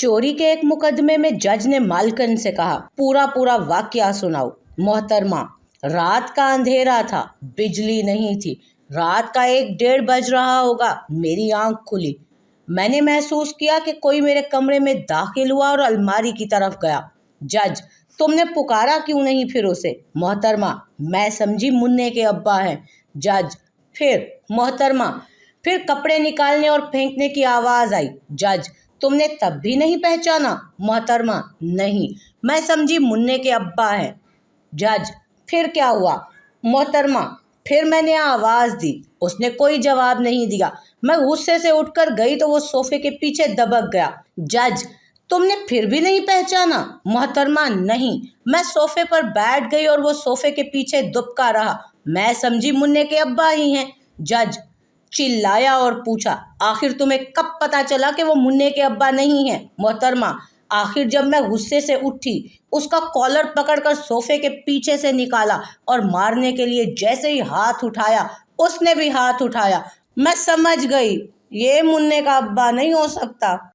चोरी के एक मुकदमे में जज ने मालकिन से कहा, पूरा पूरा वाकया सुनाओ। मोहतरमा, रात का अंधेरा था, बिजली नहीं थी। रात का 1-1:30 बज रहा होगा। मेरी आंख खुली। मैंने महसूस किया कि कोई मेरे कमरे में दाखिल हुआ और अलमारी की तरफ गया। जज, तुमने पुकारा क्यों नहीं फिर उसे? मोहतरमा, मैं समझी मुन्ने के अब्बा हैं। जज, फिर? मोहतरमा, फिर कपड़े निकालने और फेंकने की आवाज़ आई। जज, तुमने तब भी नहीं पहचाना? मोहतरमा, नहीं, मैं समझी मुन्ने के अब्बा हैं। जज, फिर क्या हुआ? मोहतरमा, फिर मैंने आवाज़ दी, उसने कोई जवाब नहीं दिया। मैं गुस्से से उठकर गई तो वो सोफे के पीछे दबक गया। जज, तुमने फिर भी नहीं पहचाना? मोहतरमा, नहीं, मैं सोफे पर बैठ गई और वो सोफे के पीछे दुबका रहा। मैं समझी मुन्ने के अब्बा ही हैं। जज चिल्लाया और पूछा, आखिर तुम्हें कब पता चला कि वो मुन्ने के अब्बा नहीं हैं? मोहतरमा, आखिर जब मैं गुस्से से उठी, उसका कॉलर पकड़कर सोफे के पीछे से निकाला और मारने के लिए जैसे ही हाथ उठाया, उसने भी हाथ उठाया। मैं समझ गई, ये मुन्ने का अब्बा नहीं हो सकता।